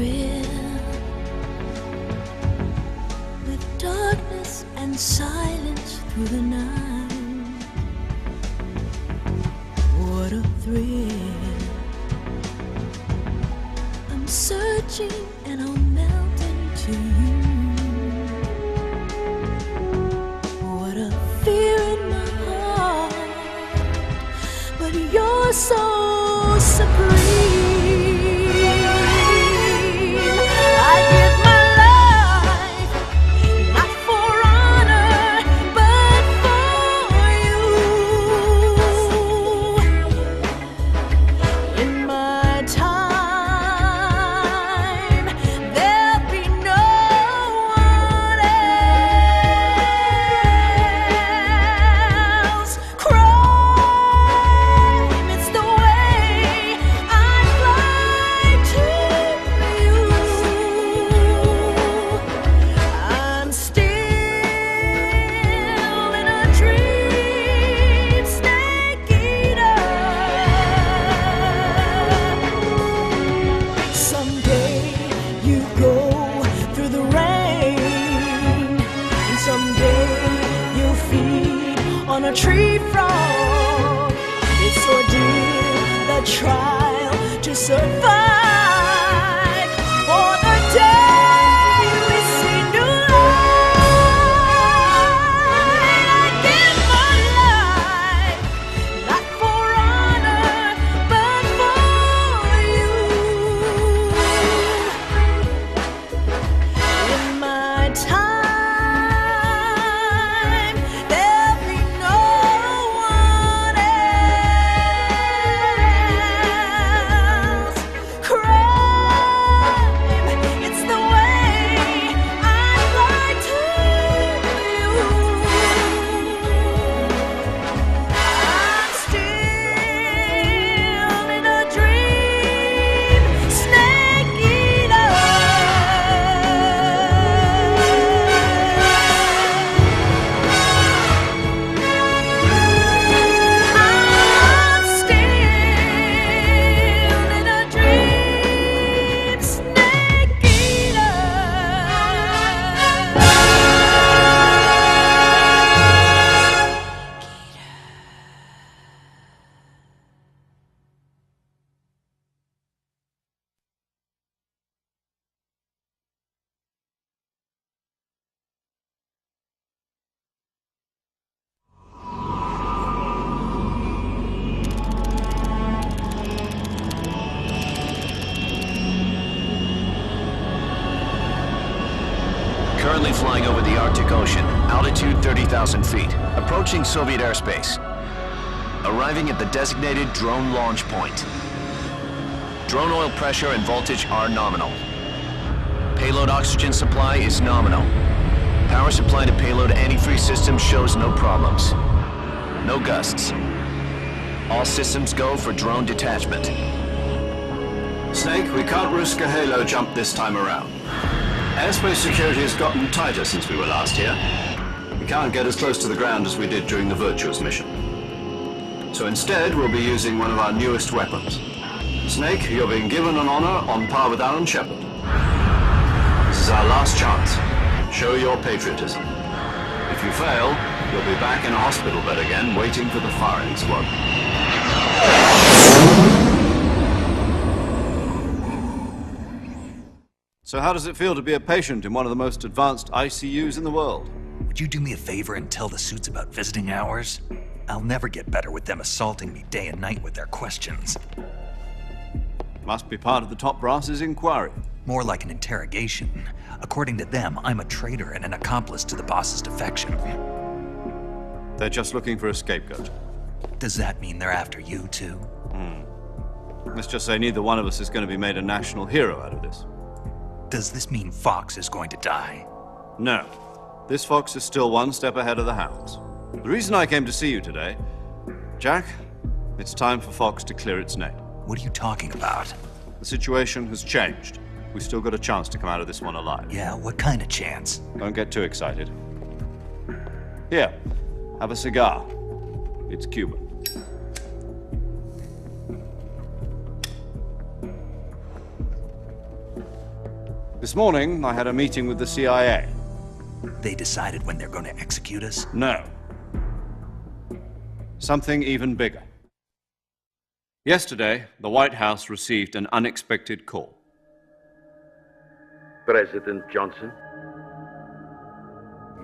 thrill, with darkness and silence through the night. What a thrill. I'm searching and I'll melt into you. What a fear in my heart, but you're so supreme. On a tree frog, it's ordeal, the trial to survive. For the day we see new light, I give my life, not for honor, but for you. In my time, Currently flying over the Arctic Ocean, altitude 30,000 feet, approaching Soviet airspace. Arriving at the designated drone launch point. Drone oil pressure and voltage are nominal. Payload oxygen supply is nominal. Power supply to payload antifreeze system shows no problems. No gusts. All systems go for drone detachment. Snake, we can't risk a halo jump this time around. Airspace security has gotten tighter since we were last here. We can't get as close to the ground as we did during the Virtuous mission. So instead, we'll be using one of our newest weapons. Snake, you're being given an honor on par with Alan Shepard. This is our last chance. Show your patriotism. If you fail, you'll be back in a hospital bed again, waiting for the firing squad. So how does it feel to be a patient in one of the most advanced ICUs in the world? Would you do me a favor and tell the suits about visiting hours? I'll never get better with them assaulting me day and night with their questions. Must be part of the top brass's inquiry. More like an interrogation. According to them, I'm a traitor and an accomplice to the boss's defection. They're just looking for a scapegoat. Does that mean they're after you, too? Let's just say neither one of us is going to be made a national hero out of this. Does this mean Fox is going to die? No. This fox is still one step ahead of the hounds. The reason I came to see you today, Jack, it's time for Fox to clear its name. What are you talking about? The situation has changed. We've still got a chance to come out of this one alive. Yeah, what kind of chance? Don't get too excited. Here, have a cigar. It's Cuban. This morning, I had a meeting with the CIA. They decided when they're going to execute us? No. Something even bigger. Yesterday, the White House received an unexpected call. President Johnson?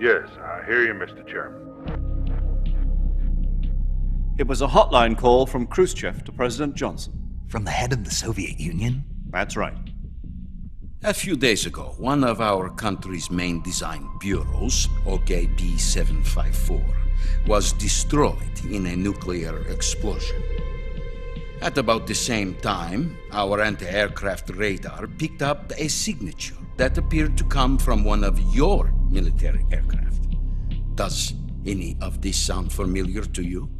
Yes, I hear you, Mr. Chairman. It was a hotline call from Khrushchev to President Johnson. From the head of the Soviet Union? That's right. A few days ago, one of our country's main design bureaus, OKB 754, was destroyed in a nuclear explosion. At about the same time, our anti-aircraft radar picked up a signature that appeared to come from one of your military aircraft. Does any of this sound familiar to you?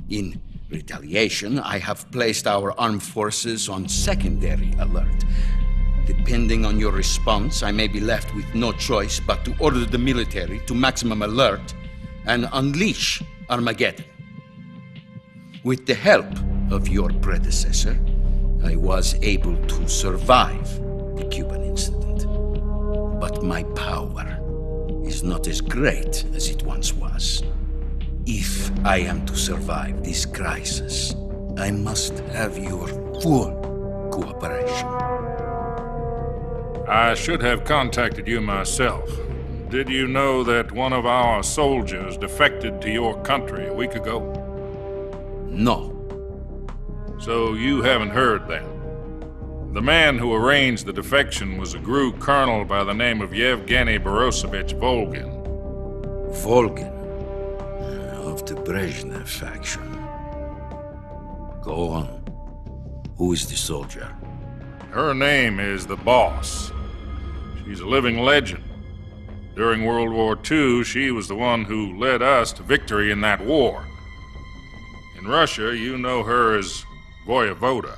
In retaliation, I have placed our armed forces on secondary alert. Depending on your response, I may be left with no choice but to order the military to maximum alert and unleash Armageddon. With the help of your predecessor, I was able to survive the Cuban incident. But my power is not as great as it once was. If I am to survive this crisis, I must have your full cooperation. I should have contacted you myself. Did you know that one of our soldiers defected to your country a week ago? No. So you haven't heard then. The man who arranged the defection was a GRU colonel by the name of Yevgeny Borisovich Volgin. Volgin, of the Brezhnev faction. Go on. Who is the soldier? Her name is the Boss. She's a living legend. During World War II, she was the one who led us to victory in that war. In Russia, you know her as Voyevoda.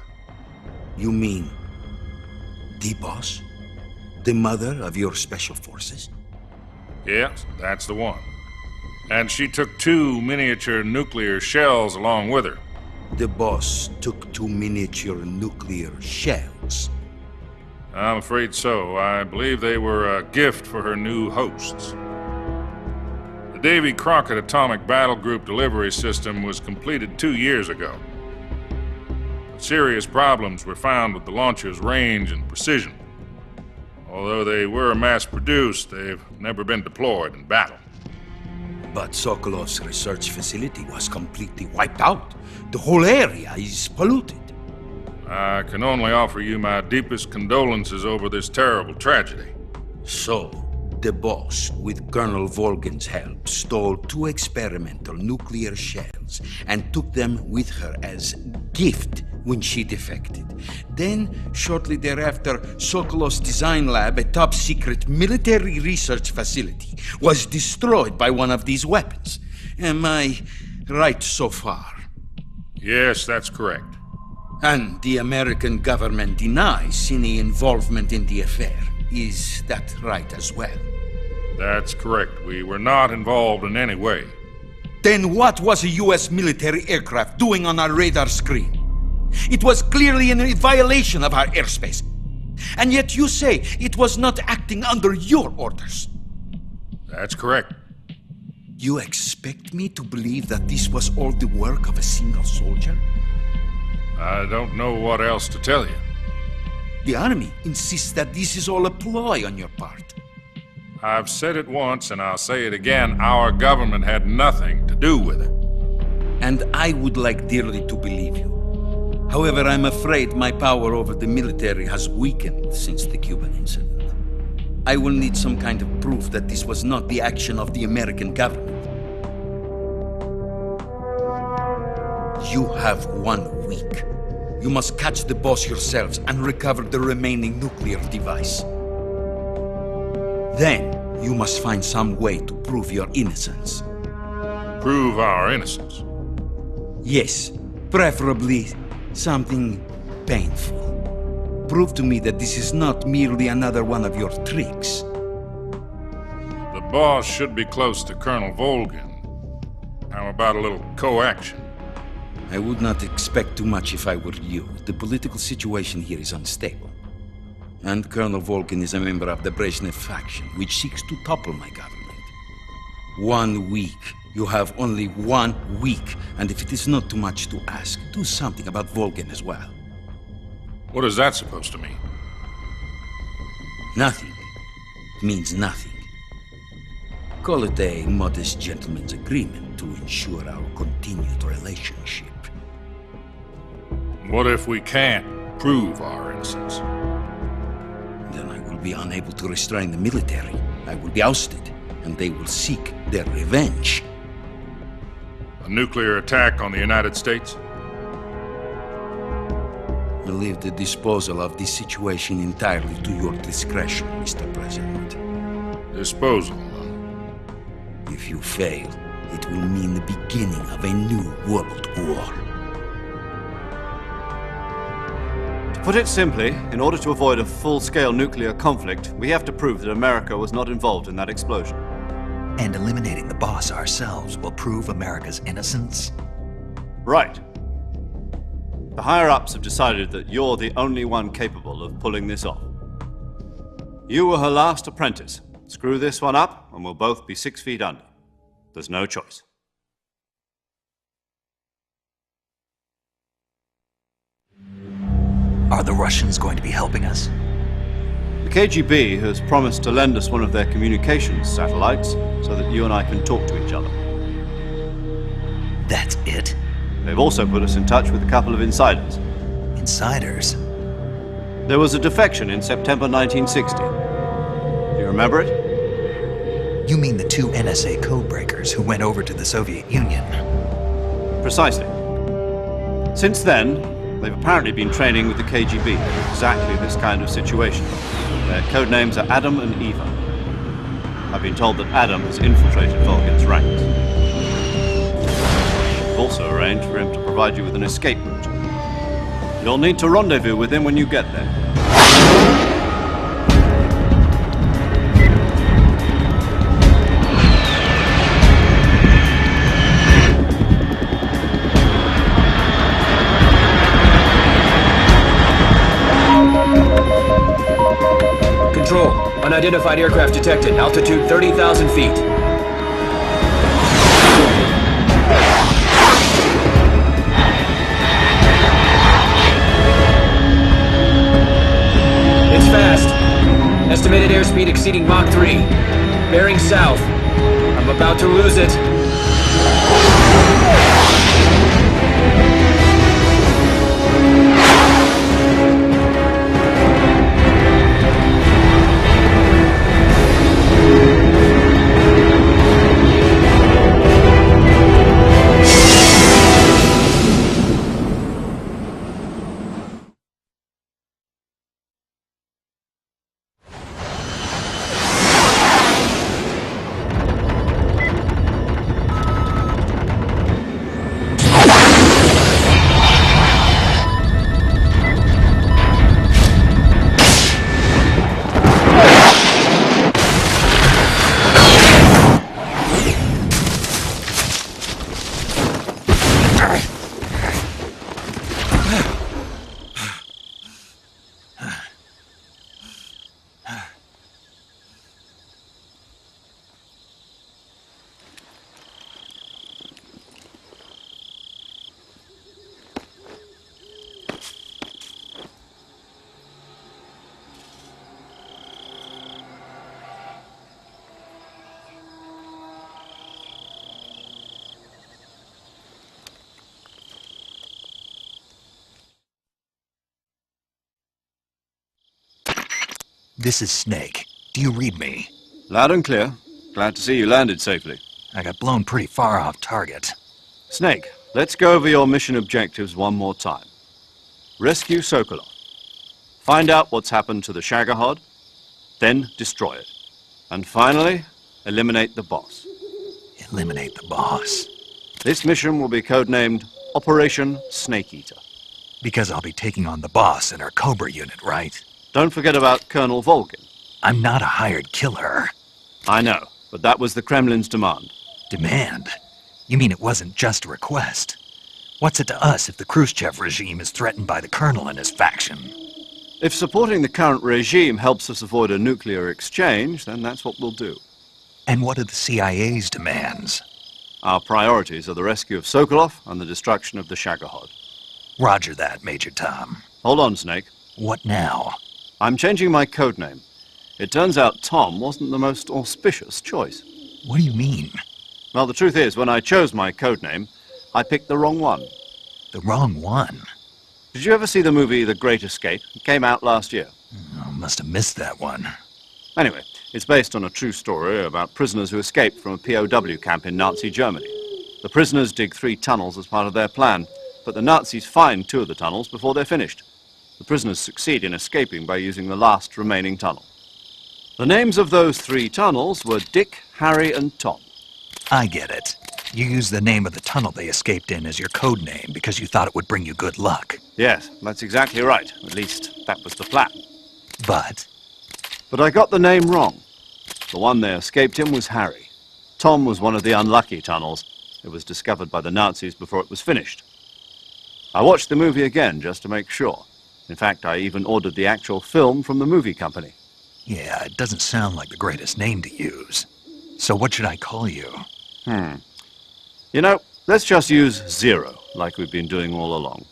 You mean the boss? The mother of your special forces? Yes, that's the one. And she took 2 miniature nuclear shells along with her. The boss took 2 miniature nuclear shells. I'm afraid so. I believe they were a gift for her new hosts. The Davy Crockett Atomic Battle Group delivery system was completed 2 years ago. But serious problems were found with the launcher's range and precision. Although they were mass-produced, they've never been deployed in battle. But Sokolov's research facility was completely wiped out. The whole area is polluted. I can only offer you my deepest condolences over this terrible tragedy. So, the boss, with Colonel Volgin's help, stole 2 experimental nuclear shells and took them with her as gift when she defected. Then, shortly thereafter, Sokolov's design lab, a top-secret military research facility, was destroyed by one of these weapons. Am I right so far? Yes, that's correct. And the American government denies any involvement in the affair. Is that right as well? That's correct. We were not involved in any way. Then what was a U.S. military aircraft doing on our radar screen? It was clearly in violation of our airspace. And yet you say it was not acting under your orders. That's correct. You expect me to believe that this was all the work of a single soldier? I don't know what else to tell you. The army insists that this is all a ploy on your part. I've said it once and I'll say it again. Our government had nothing to do with it. And I would like dearly to believe you. However, I'm afraid my power over the military has weakened since the Cuban incident. I will need some kind of proof that this was not the action of the American government. You have 1 week. You must catch the boss yourselves and recover the remaining nuclear device. Then, you must find some way to prove your innocence. Prove our innocence? Yes, preferably something painful. Prove to me that this is not merely another one of your tricks. The boss should be close to Colonel Volgin. How about a little co-action? I would not expect too much if I were you. The political situation here is unstable. And Colonel Volkin is a member of the Brezhnev faction, which seeks to topple my government. 1 week. You have only 1 week. And if it is not too much to ask, do something about Volkin as well. What is that supposed to mean? Nothing. It means nothing. Call it a modest gentleman's agreement to ensure our continued relationship. What if we can't prove our innocence? Then I will be unable to restrain the military. I will be ousted, and they will seek their revenge. A nuclear attack on the United States? I leave the disposal of this situation entirely to your discretion, Mr. President. Disposal, huh? If you fail, it will mean the beginning of a new world war. To put it simply, in order to avoid a full-scale nuclear conflict, we have to prove that America was not involved in that explosion. And eliminating the boss ourselves will prove America's innocence? Right. The higher-ups have decided that you're the only one capable of pulling this off. You were her last apprentice. Screw this one up, and we'll both be 6 feet under. There's no choice. Are the Russians going to be helping us? The KGB has promised to lend us one of their communications satellites so that you and I can talk to each other. That's it? They've also put us in touch with a couple of insiders. Insiders? There was a defection in September 1960. Do you remember it? You mean the 2 NSA codebreakers who went over to the Soviet Union? Precisely. Since then, they've apparently been training with the KGB for exactly this kind of situation. Their code names are Adam and Eva. I've been told that Adam has infiltrated Volkin's ranks. I've also arranged for him to provide you with an escape route. You'll need to rendezvous with him when you get there. Control. Unidentified aircraft detected. Altitude 30,000 feet. It's fast. Estimated airspeed exceeding Mach 3. Bearing south. I'm about to lose it. This is Snake. Do you read me? Loud and clear. Glad to see you landed safely. I got blown pretty far off target. Snake, let's go over your mission objectives one more time. Rescue Sokolov. Find out what's happened to the Shagohod, then destroy it. And finally, eliminate the boss. Eliminate the boss. This mission will be codenamed Operation Snake Eater. Because I'll be taking on the boss in our Cobra unit, right? Don't forget about Colonel Volkin. I'm not a hired killer. I know, but that was the Kremlin's demand. Demand? You mean it wasn't just a request? What's it to us if the Khrushchev regime is threatened by the Colonel and his faction? If supporting the current regime helps us avoid a nuclear exchange, then that's what we'll do. And what are the CIA's demands? Our priorities are the rescue of Sokolov and the destruction of the Shagohod. Roger that, Major Tom. Hold on, Snake. What now? I'm changing my codename. It turns out Tom wasn't the most auspicious choice. What do you mean? Well, the truth is, when I chose my codename, I picked the wrong one. The wrong one? Did you ever see the movie The Great Escape? It came out last year. I must have missed that one. Anyway, it's based on a true story about prisoners who escaped from a POW camp in Nazi Germany. The prisoners dig 3 tunnels as part of their plan, but the Nazis find 2 of the tunnels before they're finished. The prisoners succeed in escaping by using the last remaining tunnel. The names of those 3 tunnels were Dick, Harry, and Tom. I get it. You used the name of the tunnel they escaped in as your code name because you thought it would bring you good luck. Yes, that's exactly right. At least, that was the plan. But I got the name wrong. The one they escaped in was Harry. Tom was one of the unlucky tunnels. It was discovered by the Nazis before it was finished. I watched the movie again just to make sure. In fact, I even ordered the actual film from the movie company. yeah, it doesn't sound like the greatest name to use. So what should I call you? You know, let's just use Zero, like we've been doing all along.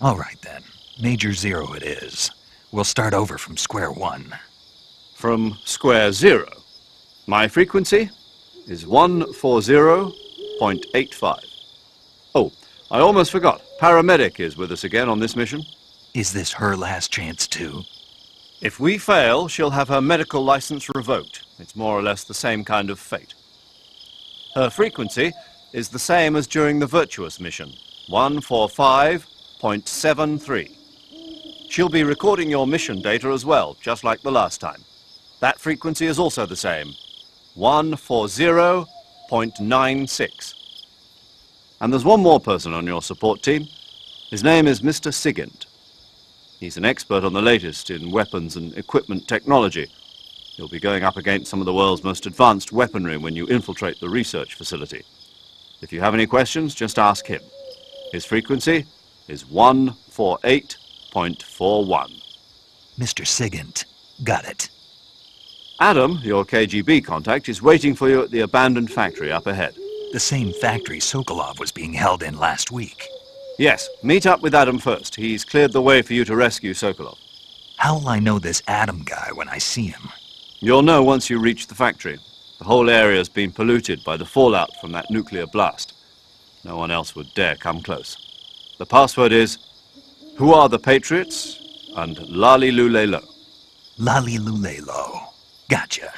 All right then. Major Zero it is. We'll start over from square one. From square zero. My frequency is 140.85. Oh, I almost forgot. Paramedic is with us again on this mission. Is this her last chance too? If we fail, she'll have her medical license revoked. It's more or less the same kind of fate. Her frequency is the same as during the Virtuous mission, 145.73. She'll be recording your mission data as well, just like the last time. That frequency is also the same, 140.96. And there's one more person on your support team. His name is Mr. Sigint. He's an expert on the latest in weapons and equipment technology. You'll be going up against some of the world's most advanced weaponry when you infiltrate the research facility. If you have any questions, just ask him. His frequency is 148.41. Mr. Sigint. Got it. Adam, your KGB contact, is waiting for you at the abandoned factory up ahead. The same factory Sokolov was being held in last week. Yes, meet up with Adam first. He's cleared the way for you to rescue Sokolov. How will I know this Adam guy when I see him? You'll know once you reach the factory. The whole area's been polluted by the fallout from that nuclear blast. No one else would dare come close. The password is, Who are the Patriots? And Lali Lulelo. Lali Lulelo. Gotcha.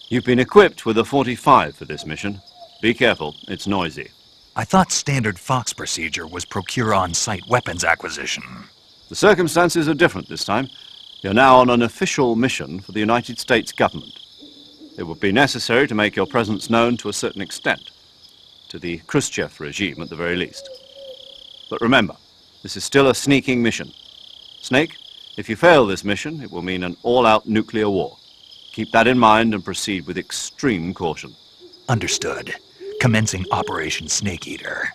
You've been equipped with a 45 for this mission. Be careful, it's noisy. I thought standard Fox procedure was procure on-site weapons acquisition. The circumstances are different this time. You're now on an official mission for the United States government. It would be necessary to make your presence known to a certain extent. To the Khrushchev regime, at the very least. But remember, this is still a sneaking mission. Snake, if you fail this mission, it will mean an all-out nuclear war. Keep that in mind and proceed with extreme caution. Understood. Commencing Operation Snake Eater.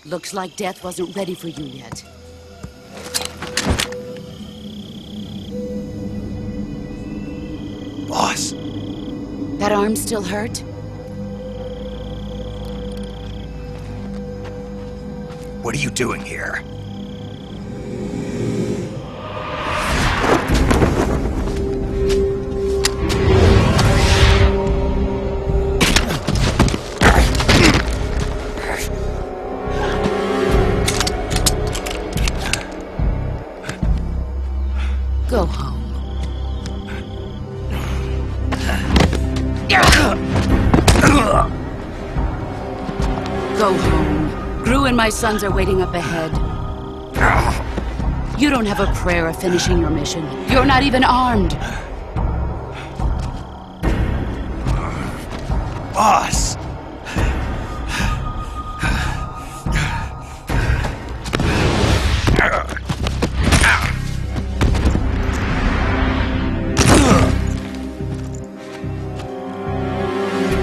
Looks like death wasn't ready for you yet. Boss, That arm still hurt? what are you doing here? Go home. Go home. Gru and my sons are waiting up ahead. You don't have a prayer of finishing your mission. You're not even armed. Boss!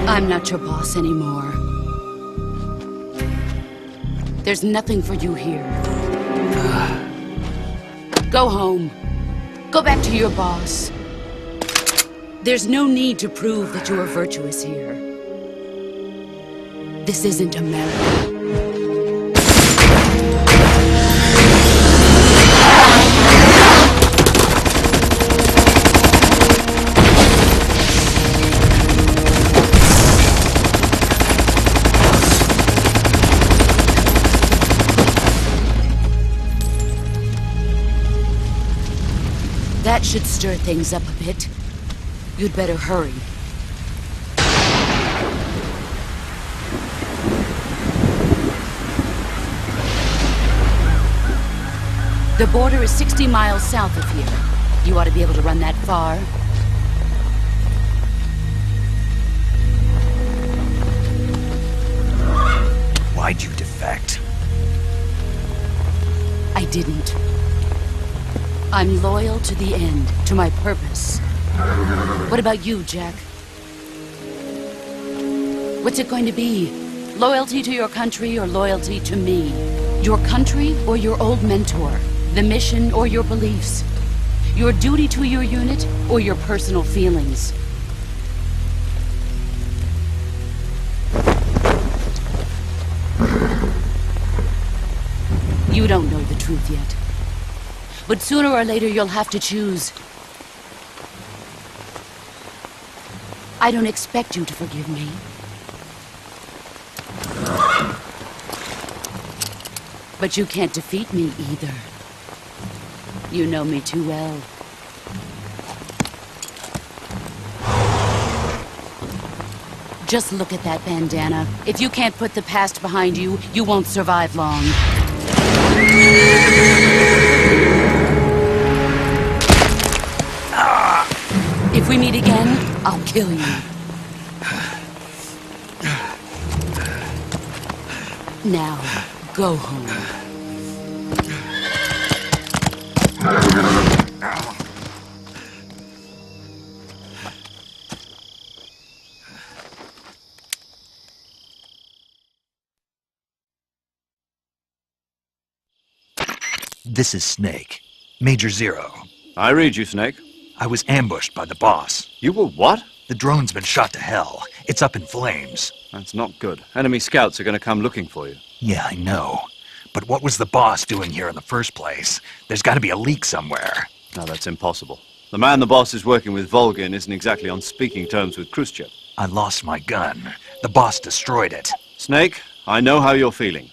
I'm not your boss anymore. There's nothing for you here. Go home. Go back to your boss. There's no need to prove that you are virtuous here. This isn't America. That should stir things up a bit. You'd better hurry. The border is 60 miles south of here. You ought to be able to run that far. Why'd you defect? I didn't. I'm loyal to the end, to my purpose. What about you, Jack? What's it going to be? Loyalty to your country or loyalty to me? Your country or your old mentor? The mission or your beliefs? Your duty to your unit or your personal feelings? You don't know the truth yet. But sooner or later, you'll have to choose. I don't expect you to forgive me. But you can't defeat me either. You know me too well. Just look at that bandana. If you can't put the past behind you, you won't survive long. If we meet again, I'll kill you. Now, go home. This is Snake. Major Zero. I read you, Snake. I was ambushed by the boss. You were what? The drone's been shot to hell. It's up in flames. That's not good. Enemy scouts are going to come looking for you. Yeah, I know. But what was the boss doing here in the first place? There's got to be a leak somewhere. No, that's impossible. The man the boss is working with, Volgin, isn't exactly on speaking terms with Khrushchev. I lost my gun. The boss destroyed it. Snake, I know how you're feeling.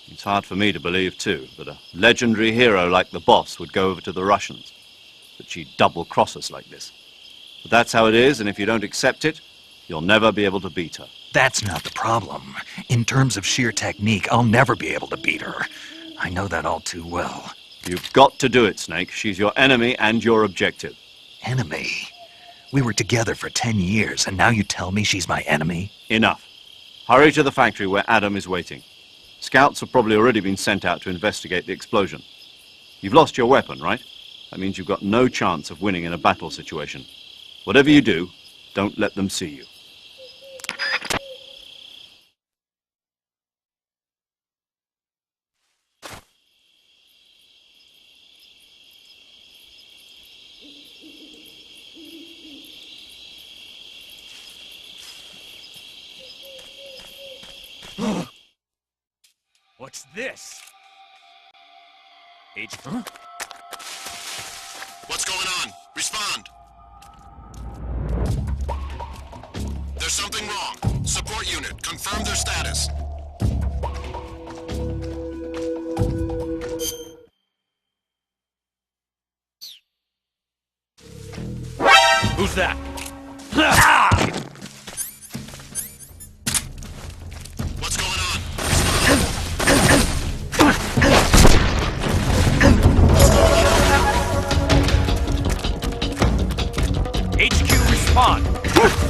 It's hard for me to believe, too, that a legendary hero like the boss would go over to the Russians. That she'd double-cross us like this. But that's how it is, and if you don't accept it, you'll never be able to beat her. That's not the problem. In terms of sheer technique, I'll never be able to beat her. I know that all too well. You've got to do it, Snake. She's your enemy and your objective. Enemy? We were together for 10 years, and now you tell me she's my enemy? Enough. Hurry to the factory where Adam is waiting. Scouts have probably already been sent out to investigate the explosion. You've lost your weapon, right? That means you've got no chance of winning in a battle situation. Whatever you do, don't let them see you. this? What's going on? Respond! There's something wrong. Support unit, confirm their status. Who's that? What's going on? HQ, respond!